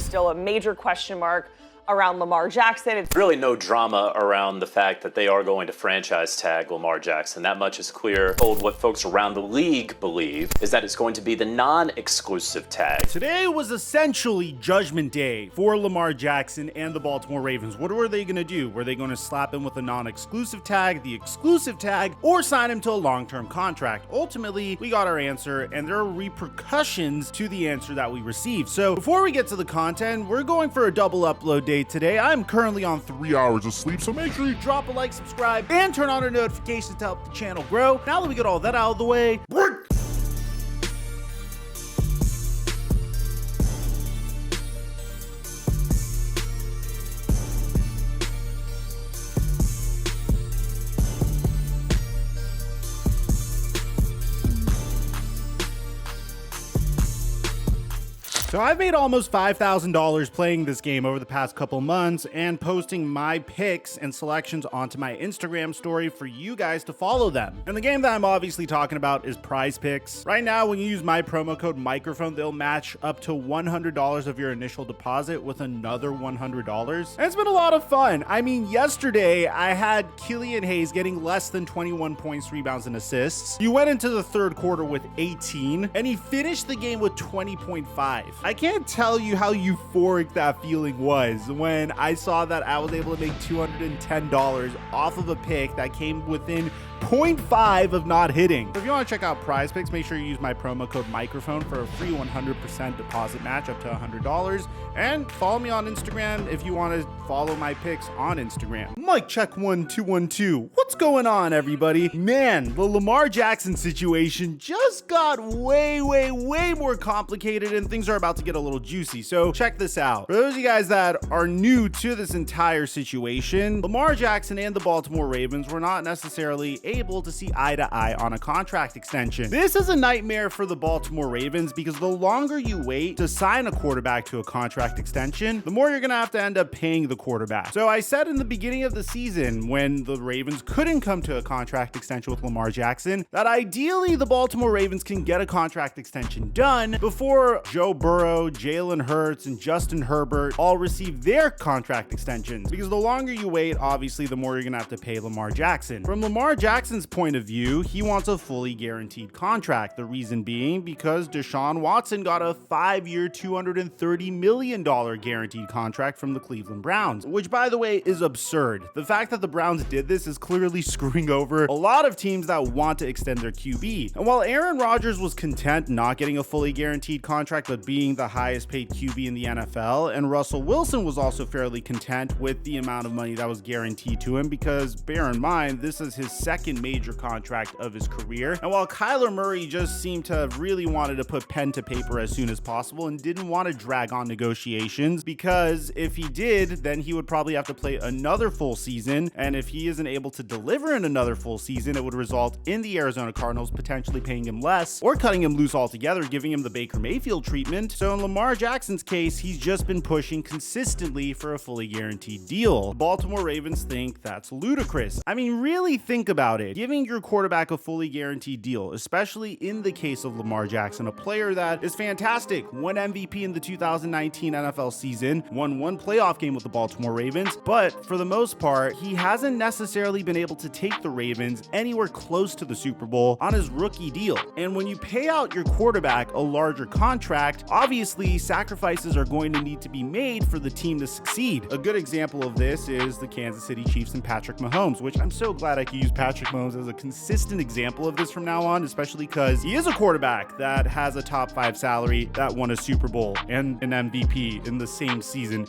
still a major question mark around Lamar Jackson. It's really no drama around the fact that they are going to franchise tag Lamar Jackson. That much is clear. What folks around the league believe is that it's going to be the non-exclusive tag. Today was essentially Judgment Day for Lamar Jackson and the Baltimore Ravens. What were they going to do? Were they going to slap him with a non-exclusive tag, the exclusive tag, or sign him to a long-term contract? Ultimately, we got our answer, and there are repercussions to the answer that we received. So before we get to the content, we're going for a double upload day today. I'm currently on 3 hours of sleep, so make sure you drop a like, subscribe, and turn on our notifications to help the channel grow. Now that we get all that out of the way, so I've made almost $5,000 playing this game over the past couple months and posting my picks and selections onto my Instagram story for you guys to follow them. And the game that I'm obviously talking about is Prize Picks. Right now, when you use my promo code Mikerophone, they'll match up to $100 of your initial deposit with another $100. And it's been a lot of fun. I mean, yesterday I had Killian Hayes getting less than 21 points, rebounds, and assists. You went into the third quarter with 18, and he finished the game with 20.5. I can't tell you how euphoric that feeling was when I saw that I was able to make $210 off of a pick that came within 0.5 of not hitting. So if you want to check out Prize Picks, make sure you use my promo code Mikerophone for a free 100% deposit match up to $100. And follow me on Instagram if you want to follow my picks on Instagram. Mike check 1212. What's going on, everybody? Man, the Lamar Jackson situation just got way more complicated, and things are about to get a little juicy. So check this out. For those of you guys that are new to this entire situation, Lamar Jackson and the Baltimore Ravens were not necessarily able to see eye to eye on a contract extension. This is a nightmare for the Baltimore Ravens because the longer you wait to sign a quarterback to a contract extension, the more you're gonna have to end up paying the quarterback. So I said in the beginning of the season, when the Ravens couldn't come to a contract extension with Lamar Jackson, that ideally the Baltimore Ravens can get a contract extension done before Joe Burrow, Jalen Hurts, and Justin Herbert all receive their contract extensions. Because the longer you wait, obviously, the more you're gonna have to pay Lamar Jackson. From Lamar Jackson's point of view, he wants a fully guaranteed contract. The reason being because Deshaun Watson got a 5-year, $230 million guaranteed contract from the Cleveland Browns, which, by the way, is absurd. The fact that the Browns did this is clearly screwing over a lot of teams that want to extend their QB. And while Aaron Rodgers was content not getting a fully guaranteed contract, but being the highest paid QB in the NFL, and Russell Wilson was also fairly content with the amount of money that was guaranteed to him, because bear in mind, this is his second major contract of his career. And while Kyler Murray just seemed to have really wanted to put pen to paper as soon as possible and didn't want to drag on negotiations, because if he did, then he would probably have to play another full season. And if he isn't able to deliver in another full season, it would result in the Arizona Cardinals potentially paying him less or cutting him loose altogether, giving him the Baker Mayfield treatment. So in Lamar Jackson's case, he's just been pushing consistently for a fully guaranteed deal. The Baltimore Ravens think that's ludicrous. I mean, really think about it. Giving your quarterback a fully guaranteed deal, especially in the case of Lamar Jackson, a player that is fantastic, won MVP in the 2019 NFL season, won one playoff game with the Baltimore Ravens, but for the most part, he hasn't necessarily been able to take the Ravens anywhere close to the Super Bowl on his rookie deal. And when you pay out your quarterback a larger contract, obviously sacrifices are going to need to be made for the team to succeed. A good example of this is the Kansas City Chiefs and Patrick Mahomes, which I'm so glad I can use Patrick Mahomes as a consistent example of this from now on, especially because he is a quarterback that has a top 5 salary, that won a Super Bowl and an MVP in the same season.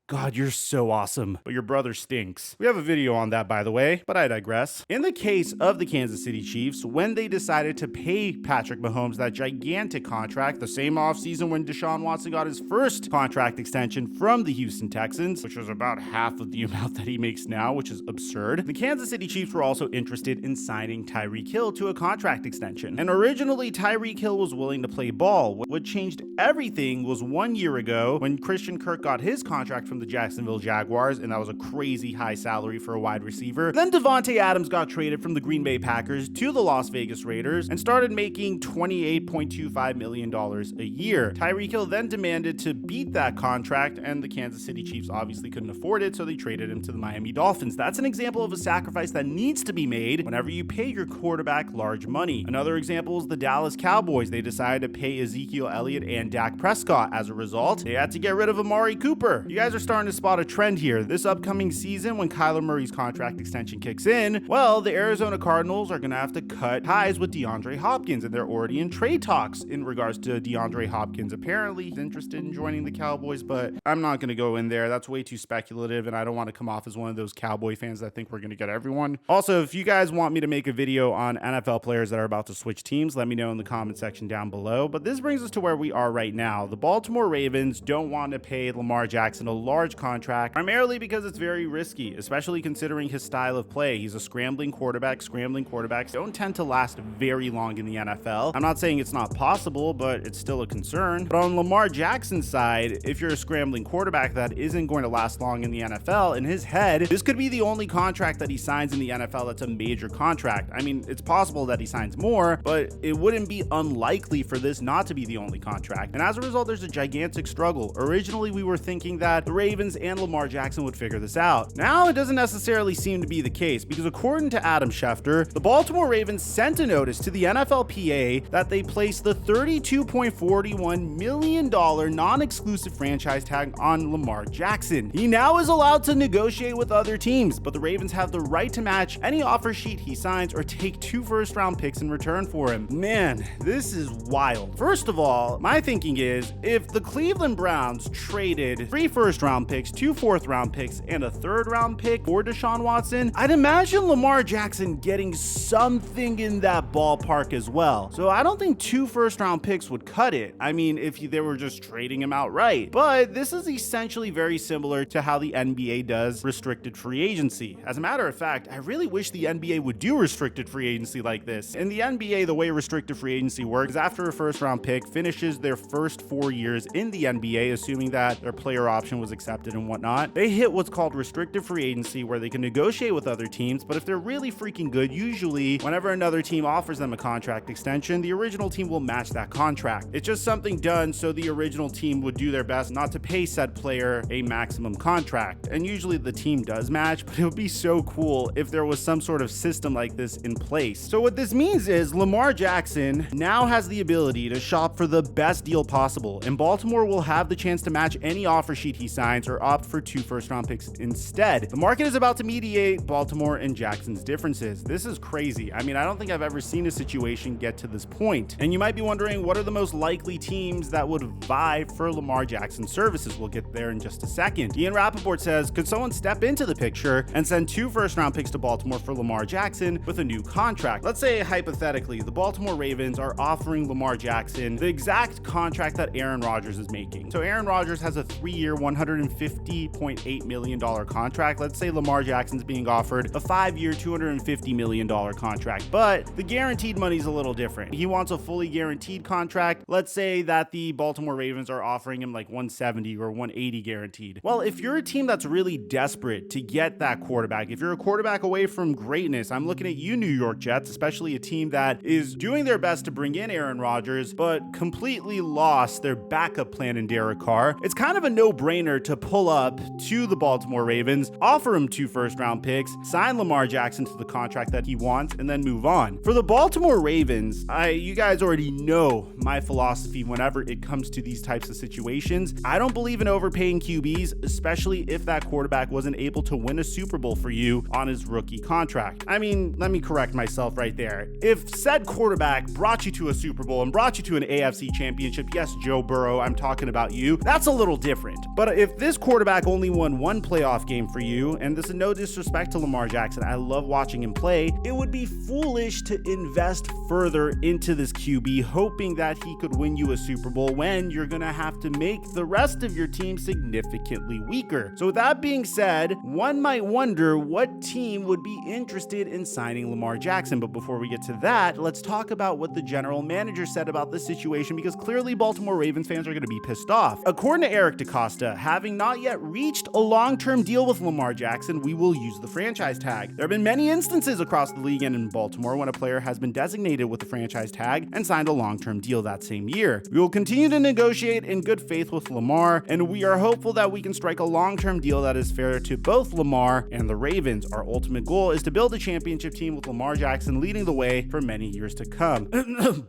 God, you're so awesome, but your brother stinks. We have a video on that, by the way, but I digress. In the case of the Kansas City Chiefs, when they decided to pay Patrick Mahomes that gigantic contract, the same offseason when Deshaun Watson got his first contract extension from the Houston Texans, which was about half of the amount that he makes now, which is absurd, the Kansas City Chiefs were also interested in signing Tyreek Hill to a contract extension. And originally, Tyreek Hill was willing to play ball. What changed everything was 1 year ago when Christian Kirk got his contract for from the Jacksonville Jaguars, and that was a crazy high salary for a wide receiver. Then Devontae Adams got traded from the Green Bay Packers to the Las Vegas Raiders and started making $28.25 million a year. Tyreek Hill then demanded to beat that contract, and the Kansas City Chiefs obviously couldn't afford it, so they traded him to the Miami Dolphins. That's an example of a sacrifice that needs to be made whenever you pay your quarterback large money. Another example is the Dallas Cowboys. They decided to pay Ezekiel Elliott and Dak Prescott. As a result, they had to get rid of Amari Cooper. You guys are starting to spot a trend here. This upcoming season, when Kyler Murray's contract extension kicks in, well, the Arizona Cardinals are going to have to cut ties with DeAndre Hopkins, and they're already in trade talks in regards to DeAndre Hopkins. Apparently, he's interested in joining the Cowboys, but I'm not going to go in there. That's way too speculative, and I don't want to come off as one of those Cowboy fans that think we're going to get everyone. Also, if you guys want me to make a video on NFL players that are about to switch teams, let me know in the comment section down below. But this brings us to where we are right now. The Baltimore Ravens don't want to pay Lamar Jackson a large contract, primarily because it's very risky, especially considering his style of play. He's a scrambling quarterback. Scrambling quarterbacks don't tend to last very long in the NFL. I'm not saying it's not possible, but it's still a concern. But on Lamar Jackson's side, if you're a scrambling quarterback that isn't going to last long in the NFL, in his head, this could be the only contract that he signs in the NFL that's a major contract. I mean, it's possible that he signs more, but it wouldn't be unlikely for this not to be the only contract. And as a result, there's a gigantic struggle. Originally, we were thinking that the Ravens and Lamar Jackson would figure this out. Now, it doesn't necessarily seem to be the case, because according to Adam Schefter, the Baltimore Ravens sent a notice to the NFLPA that they placed the $32.41 million non-exclusive franchise tag on Lamar Jackson. He now is allowed to negotiate with other teams, but the Ravens have the right to match any offer sheet he signs or take 2 first-round picks in return for him. Man, this is wild. First of all, my thinking is, if the Cleveland Browns traded 3 first-round picks, 2 fourth-round picks, and a 3rd-round pick for Deshaun Watson, I'd imagine Lamar Jackson getting something in that ballpark as well. So I don't think 2 first-round picks would cut it. I mean, if they were just trading him outright. But this is essentially very similar to how the NBA does restricted free agency. As a matter of fact, I really wish the NBA would do restricted free agency like this. In the NBA, the way restricted free agency works is after a first-round pick finishes their first 4 years in the NBA, assuming that their player option was accepted and whatnot, they hit what's called restricted free agency, where they can negotiate with other teams, but if they're really freaking good, usually whenever another team offers them a contract extension, the original team will match that contract. It's just something done so the original team would do their best not to pay said player a maximum contract, and usually the team does match, but it would be so cool if there was some sort of system like this in place. So what this means is Lamar Jackson now has the ability to shop for the best deal possible, and Baltimore will have the chance to match any offer sheet he signs or opt for 2 first-round picks instead. The market is about to mediate Baltimore and Jackson's differences. This is crazy. I mean, I don't think I've ever seen a situation get to this point. And you might be wondering, what are the most likely teams that would vie for Lamar Jackson's services? We'll get there in just a second. Ian Rappaport says, could someone step into the picture and send 2 first-round picks to Baltimore for Lamar Jackson with a new contract? Let's say, hypothetically, the Baltimore Ravens are offering Lamar Jackson the exact contract that Aaron Rodgers is making. So Aaron Rodgers has a 3-year, $150.8 million contract. Let's say Lamar Jackson's being offered a 5-year, $250 million contract, but the guaranteed money's a little different. He wants a fully guaranteed contract. Let's say that the Baltimore Ravens are offering him like 170 or 180 guaranteed. Well, if you're a team that's really desperate to get that quarterback, if you're a quarterback away from greatness, I'm looking at you, New York Jets, especially a team that is doing their best to bring in Aaron Rodgers, but completely lost their backup plan in Derek Carr. It's kind of a no-brainer to pull up to the Baltimore Ravens, offer him 2 first-round picks, sign Lamar Jackson to the contract that he wants, and then move on. For the Baltimore Ravens, you guys already know my philosophy whenever it comes to these types of situations. I don't believe in overpaying QBs, especially if that quarterback wasn't able to win a Super Bowl for you on his rookie contract. I mean, let me correct myself right there. If said quarterback brought you to a Super Bowl and brought you to an AFC championship, yes, Joe Burrow, I'm talking about you, that's a little different. But if this quarterback only won 1 playoff game for you, and this is no disrespect to Lamar Jackson, I love watching him play, it would be foolish to invest further into this QB, hoping that he could win you a Super Bowl when you're gonna have to make the rest of your team significantly weaker. So with that being said, one might wonder what team would be interested in signing Lamar Jackson. But before we get to that, let's talk about what the general manager said about this situation, because clearly Baltimore Ravens fans are gonna be pissed off. According to Eric DeCosta, having having not yet reached a long-term deal with Lamar Jackson, we will use the franchise tag. There have been many instances across the league and in Baltimore when a player has been designated with the franchise tag and signed a long-term deal that same year. We will continue to negotiate in good faith with Lamar, and we are hopeful that we can strike a long-term deal that is fair to both Lamar and the Ravens. Our ultimate goal is to build a championship team with Lamar Jackson leading the way for many years to come.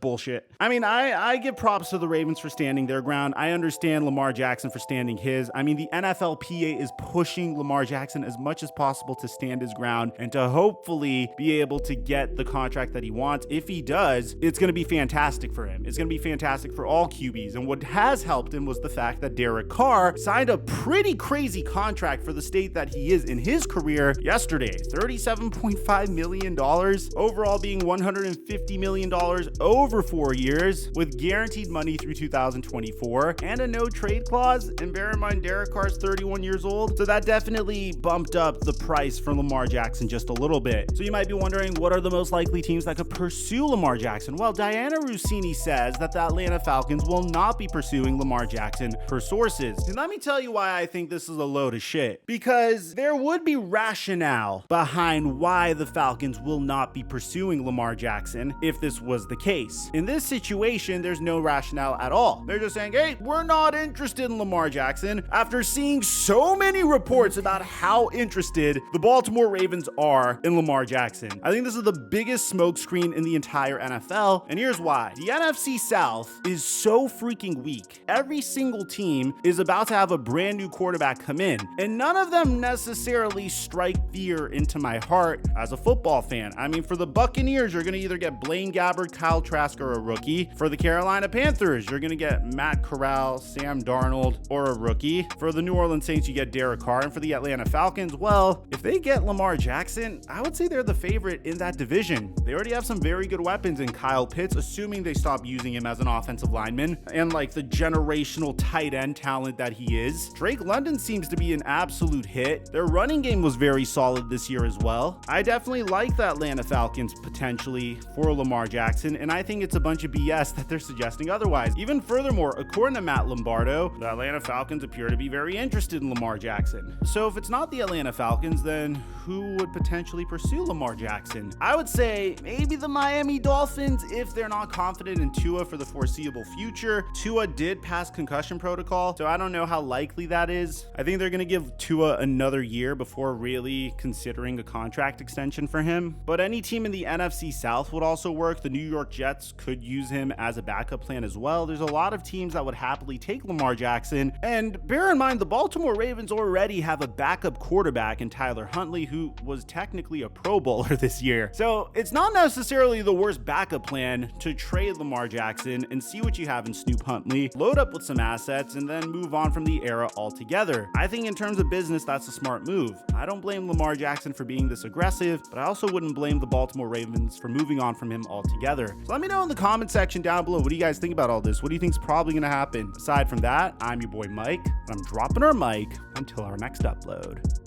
Bullshit. I mean, I give props to the Ravens for standing their ground. I understand Lamar Jackson for standing his. I mean, the NFLPA is pushing Lamar Jackson as much as possible to stand his ground and to hopefully be able to get the contract that he wants. If he does, it's going to be fantastic for him. It's going to be fantastic for all QBs. And what has helped him was the fact that Derek Carr signed a pretty crazy contract for the state that he is in his career yesterday. $37.5 million, overall being $150 million over 4 years, with guaranteed money through 2024 and a no trade clause. And bear in mind, Derek Carr's 31 years old, so that definitely bumped up the price for Lamar Jackson just a little bit. So you might be wondering, what are the most likely teams that could pursue Lamar Jackson? Well, Diana Rossini says that the Atlanta Falcons will not be pursuing Lamar Jackson per sources. And let me tell you why I think this is a load of shit. Because there would be rationale behind why the Falcons will not be pursuing Lamar Jackson if this was the case. In this situation, there's no rationale at all. They're just saying, hey, we're not interested in Lamar Jackson, after seeing so many reports about how interested the Baltimore Ravens are in Lamar Jackson. I think this is the biggest smokescreen in the entire NFL, and here's why. The NFC South is so freaking weak. Every single team is about to have a brand new quarterback come in, and none of them necessarily strike fear into my heart as a football fan. I mean, for the Buccaneers, you're going to either get Blaine Gabbert, Kyle Trask, or a rookie. For the Carolina Panthers, you're going to get Matt Corral, Sam Darnold, or a rookie. For the New Orleans Saints, you get Derek Carr. And for the Atlanta Falcons, well, if they get Lamar Jackson, I would say they're the favorite in that division. They already have some very good weapons in Kyle Pitts, assuming they stop using him as an offensive lineman, and like the generational tight end talent that he is. Drake London seems to be an absolute hit. Their running game was very solid this year as well. I definitely like the Atlanta Falcons potentially for Lamar Jackson, and I think it's a bunch of BS that they're suggesting otherwise. Even furthermore, according to Matt Lombardo, the Atlanta Falcons appear to be very interested in Lamar Jackson. So if it's not the Atlanta Falcons, then who would potentially pursue Lamar Jackson? I would say maybe the Miami Dolphins if they're not confident in Tua for the foreseeable future. Tua did pass concussion protocol, so I don't know how likely that is. I think they're going to give Tua another year before really considering a contract extension for him. But any team in the NFC South would also work. The New York Jets could use him as a backup plan as well. There's a lot of teams that would happily take Lamar Jackson. And bear in mind, the Baltimore Ravens already have a backup quarterback in Tyler Huntley, who was technically a Pro Bowler this year. So it's not necessarily the worst backup plan to trade Lamar Jackson and see what you have in Snoop Huntley, load up with some assets, and then move on from the era altogether. I think in terms of business, that's a smart move. I don't blame Lamar Jackson for being this aggressive, but I also wouldn't blame the Baltimore Ravens for moving on from him altogether. So let me know in the comment section down below, what do you guys think about all this? What do you think is probably going to happen? Aside from that, I'm your boy Mike, and I'm dropping our mic until our next upload.